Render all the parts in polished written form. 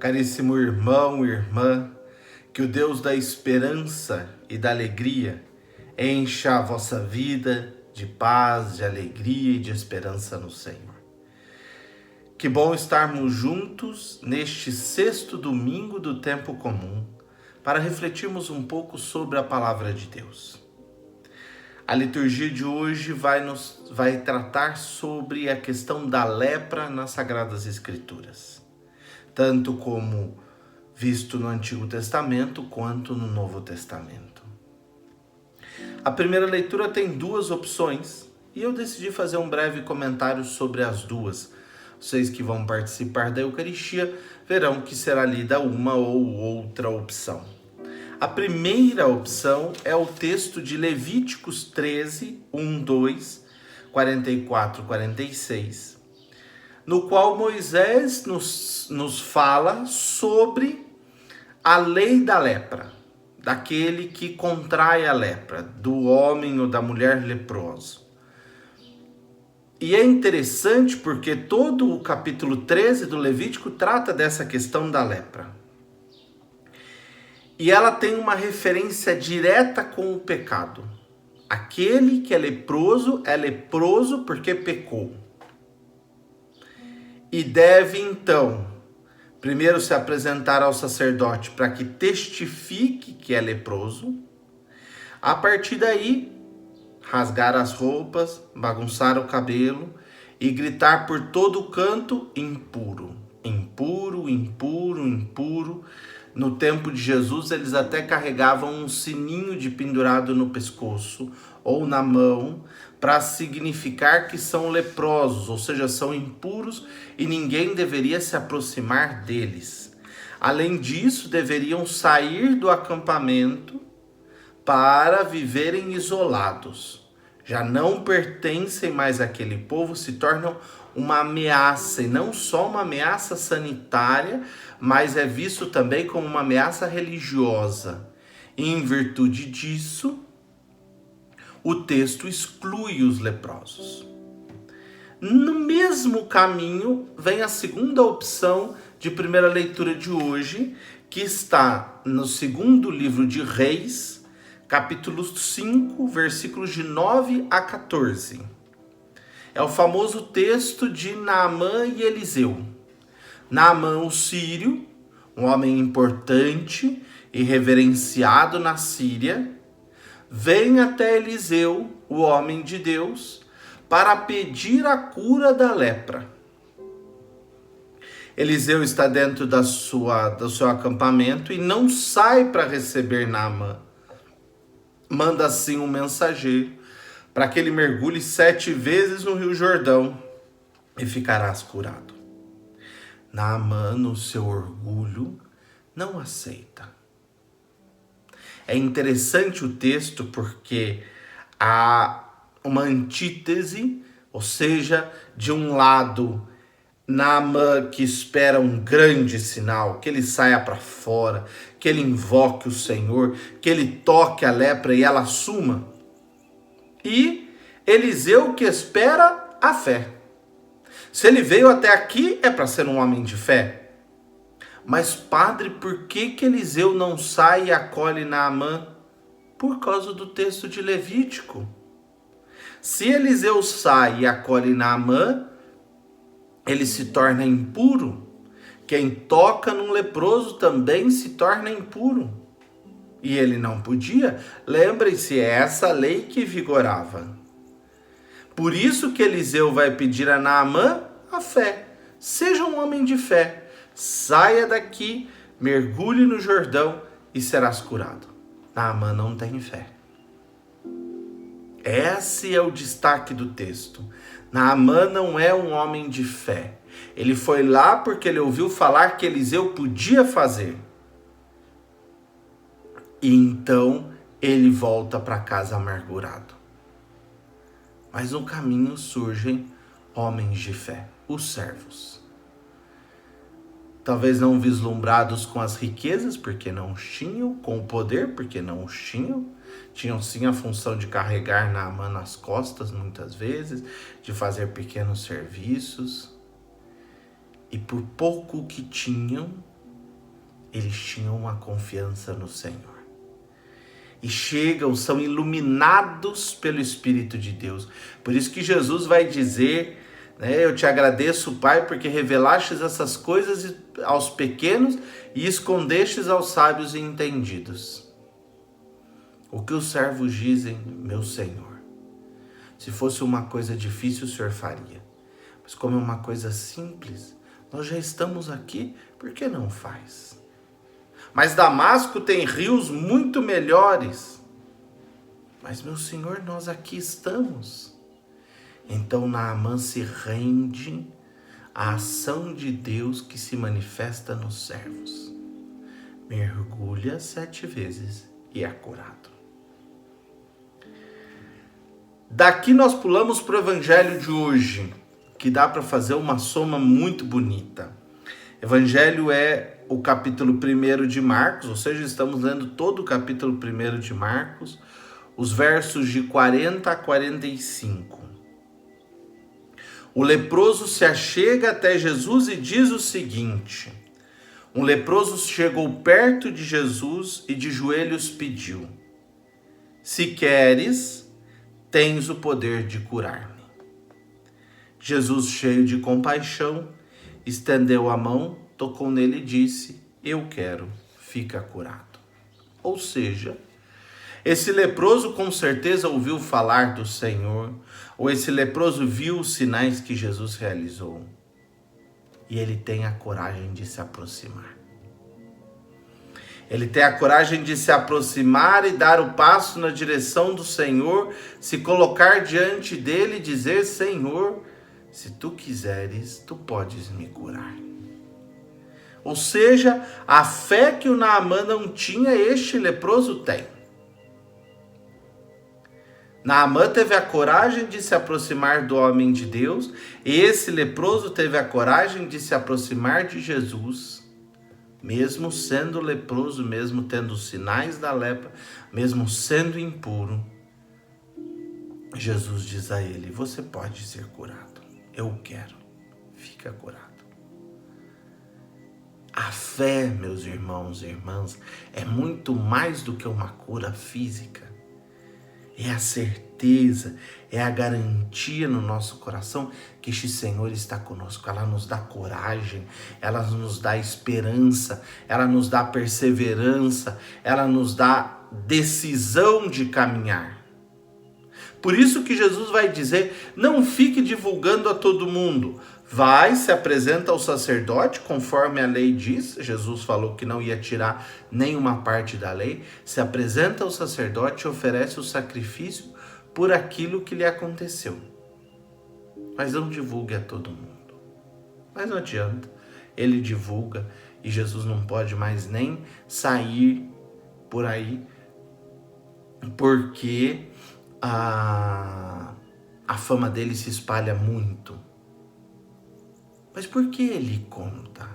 Caríssimo irmão e irmã, que o Deus da esperança e da alegria encha a vossa vida de paz, de alegria e de esperança no Senhor. Que bom estarmos juntos neste sexto domingo do tempo comum para refletirmos um pouco sobre a palavra de Deus. A liturgia de hoje vai tratar sobre a questão da lepra nas Sagradas Escrituras, tanto como visto no Antigo Testamento quanto no Novo Testamento. A primeira leitura tem duas opções e eu decidi fazer um breve comentário sobre as duas. Vocês que vão participar da Eucaristia verão que será lida uma ou outra opção. A primeira opção é o texto de Levíticos 13, 1, 2, 44, 46, no qual Moisés nos fala sobre a lei da lepra, daquele que contrai a lepra, do homem ou da mulher leproso. E é interessante porque todo o capítulo 13 do Levítico trata dessa questão da lepra. E ela tem uma referência direta com o pecado. Aquele que é leproso porque pecou. E deve então, primeiro se apresentar ao sacerdote para que testifique que é leproso. A partir daí, rasgar as roupas, bagunçar o cabelo e gritar por todo o canto: impuro, impuro, impuro, impuro. No tempo de Jesus, eles até carregavam um sininho de pendurado no pescoço ou na mão para significar que são leprosos, ou seja, são impuros e ninguém deveria se aproximar deles. Além disso, deveriam sair do acampamento para viverem isolados. Já não pertencem mais àquele povo, se tornam uma ameaça, e não só uma ameaça sanitária, mas é visto também como uma ameaça religiosa. E em virtude disso, o texto exclui os leprosos. No mesmo caminho, vem a segunda opção de primeira leitura de hoje, que está no segundo livro de Reis, capítulo 5, versículos de 9 a 14. É o famoso texto de Naamã e Eliseu. Naamã, o sírio, um homem importante e reverenciado na Síria, vem até Eliseu, o homem de Deus, para pedir a cura da lepra. Eliseu está dentro do seu acampamento e não sai para receber Naamã. Manda assim um mensageiro para que ele mergulhe 7 vezes no Rio Jordão e ficarás curado. Naamã, no seu orgulho, não aceita. É interessante o texto porque há uma antítese, ou seja, de um lado, Naamã que espera um grande sinal, que ele saia para fora, que ele invoque o Senhor, que ele toque a lepra e ela suma. E Eliseu que espera a fé. Se ele veio até aqui é para ser um homem de fé. Mas padre, por que Eliseu não sai e acolhe Naamã? Por causa do texto de Levítico. Se Eliseu sai e acolhe Naamã, ele se torna impuro. Quem toca num leproso também se torna impuro. E ele não podia. Lembrem-se, é essa lei que vigorava. Por isso que Eliseu vai pedir a Naamã a fé. Seja um homem de fé. Saia daqui, mergulhe no Jordão e serás curado. Naamã não tem fé. Esse é o destaque do texto. Naamã não é um homem de fé. Ele foi lá porque ele ouviu falar que Eliseu podia fazer. E então ele volta para casa amargurado. Mas no caminho surgem homens de fé, os servos. Talvez não vislumbrados com as riquezas, porque não os tinham, com o poder, porque não os tinham. Tinham sim a função de carregar Naamã nas costas, muitas vezes, de fazer pequenos serviços. E por pouco que tinham, eles tinham uma confiança no Senhor. E chegam, são iluminados pelo Espírito de Deus. Por isso que Jesus vai dizer, né, eu te agradeço, Pai, porque revelastes essas coisas aos pequenos e escondestes aos sábios e entendidos. O que os servos dizem, meu Senhor, se fosse uma coisa difícil o Senhor faria. Mas como é uma coisa simples, nós já estamos aqui, por que não faz? Mas Damasco tem rios muito melhores. Mas, meu Senhor, nós aqui estamos. Então Naamã se rende à ação de Deus que se manifesta nos servos. Mergulha 7 vezes e é curado. Daqui nós pulamos para o evangelho de hoje, que dá para fazer uma soma muito bonita. Evangelho é o capítulo 1 de Marcos, ou seja, estamos lendo todo o capítulo 1 de Marcos, os versos de 40 a 45. O leproso se achega até Jesus e diz o seguinte: um leproso chegou perto de Jesus e de joelhos pediu: se queres, tens o poder de curar-me. Jesus, cheio de compaixão, estendeu a mão, tocou nele e disse: eu quero, fica curado. Ou seja, esse leproso com certeza ouviu falar do Senhor, ou esse leproso viu os sinais que Jesus realizou. E ele tem a coragem de se aproximar. Ele tem a coragem de se aproximar e dar o passo na direção do Senhor, se colocar diante dele e dizer: Senhor, se tu quiseres, tu podes me curar. Ou seja, a fé que o Naamã não tinha, este leproso tem. Naamã teve a coragem de se aproximar do homem de Deus, e esse leproso teve a coragem de se aproximar de Jesus, mesmo sendo leproso, mesmo tendo os sinais da lepra, mesmo sendo impuro. Jesus diz a ele: você pode ser curado, eu quero, fica curado. A fé, meus irmãos e irmãs, é muito mais do que uma cura física. É a certeza, é a garantia no nosso coração que este Senhor está conosco. Ela nos dá coragem, ela nos dá esperança, ela nos dá perseverança, ela nos dá decisão de caminhar. Por isso que Jesus vai dizer: não fique divulgando a todo mundo. Vai, se apresenta ao sacerdote, conforme a lei diz. Jesus falou que não ia tirar nenhuma parte da lei. Se apresenta ao sacerdote e oferece o sacrifício por aquilo que lhe aconteceu. Mas não divulgue a todo mundo. Mas não adianta. Ele divulga e Jesus não pode mais nem sair por aí, porque a fama dele se espalha muito. Mas por que ele conta?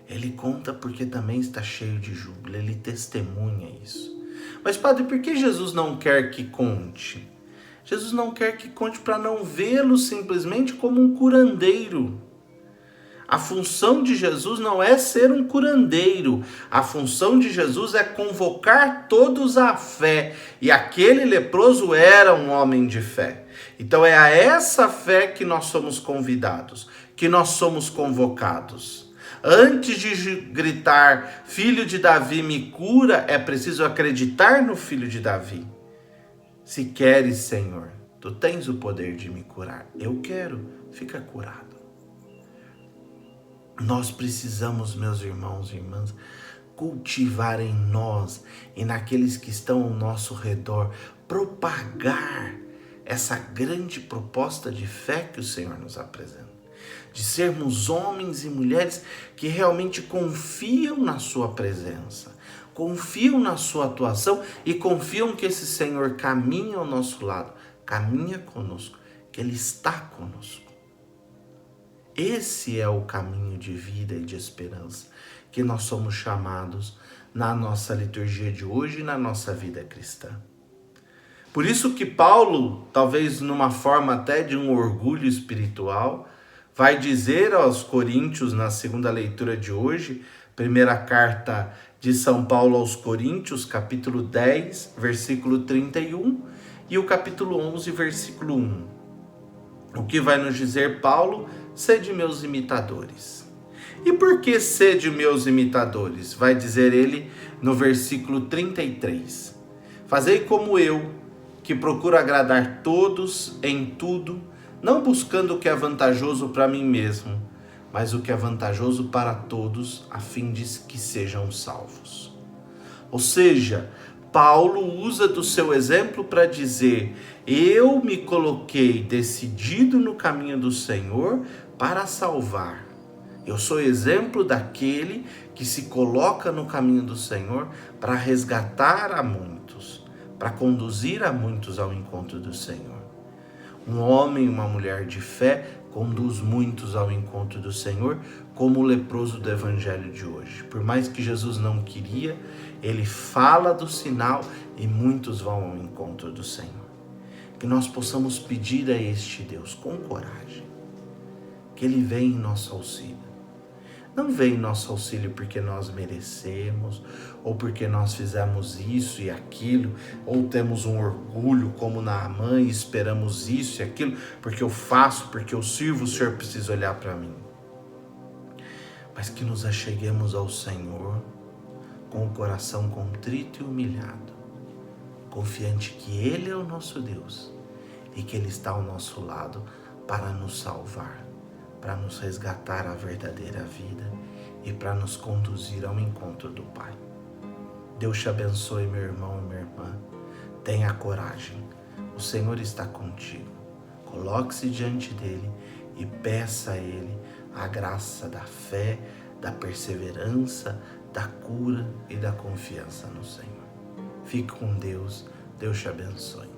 Ele conta porque também está cheio de júbilo, ele testemunha isso. Mas, padre, por que Jesus não quer que conte? Jesus não quer que conte para não vê-lo simplesmente como um curandeiro. A função de Jesus não é ser um curandeiro. A função de Jesus é convocar todos à fé. E aquele leproso era um homem de fé. Então é a essa fé que nós somos convidados, que nós somos convocados. Antes de gritar: filho de Davi, me cura, é preciso acreditar no filho de Davi. Se queres, Senhor, tu tens o poder de me curar. Eu quero, fica curado. Nós precisamos, meus irmãos e irmãs, cultivar em nós e naqueles que estão ao nosso redor, propagar essa grande proposta de fé que o Senhor nos apresenta. De sermos homens e mulheres que realmente confiam na sua presença, confiam na sua atuação e confiam que esse Senhor caminha ao nosso lado, caminha conosco, que Ele está conosco. Esse é o caminho de vida e de esperança que nós somos chamados na nossa liturgia de hoje e na nossa vida cristã. Por isso que Paulo, talvez numa forma até de um orgulho espiritual, vai dizer aos coríntios na segunda leitura de hoje, Primeira carta de São Paulo aos Coríntios, capítulo 10, versículo 31, e o capítulo 11, versículo 1. O que vai nos dizer Paulo? Sede meus imitadores. E por que sede meus imitadores? Vai dizer ele no versículo 33. Fazei como eu, que procuro agradar todos em tudo, não buscando o que é vantajoso para mim mesmo, mas o que é vantajoso para todos, a fim de que sejam salvos. Ou seja, Paulo usa do seu exemplo para dizer: eu me coloquei decidido no caminho do Senhor para salvar. Eu sou exemplo daquele que se coloca no caminho do Senhor para resgatar a muitos, para conduzir a muitos ao encontro do Senhor. Um homem e uma mulher de fé conduz muitos ao encontro do Senhor, como o leproso do evangelho de hoje. Por mais que Jesus não queria, ele fala do sinal e muitos vão ao encontro do Senhor. Que nós possamos pedir a este Deus com coragem, que Ele venha em nosso auxílio. Não vem em nosso auxílio porque nós merecemos, ou porque nós fizemos isso e aquilo, ou temos um orgulho como Naamã e esperamos isso e aquilo, porque eu faço, porque eu sirvo, o Senhor precisa olhar para mim. Mas que nos acheguemos ao Senhor com o coração contrito e humilhado, confiante que Ele é o nosso Deus e que Ele está ao nosso lado para nos salvar, para nos resgatar a verdadeira vida e para nos conduzir ao encontro do Pai. Deus te abençoe, meu irmão e minha irmã. Tenha coragem. O Senhor está contigo. Coloque-se diante dele e peça a Ele a graça da fé, da perseverança, da cura e da confiança no Senhor. Fique com Deus. Deus te abençoe.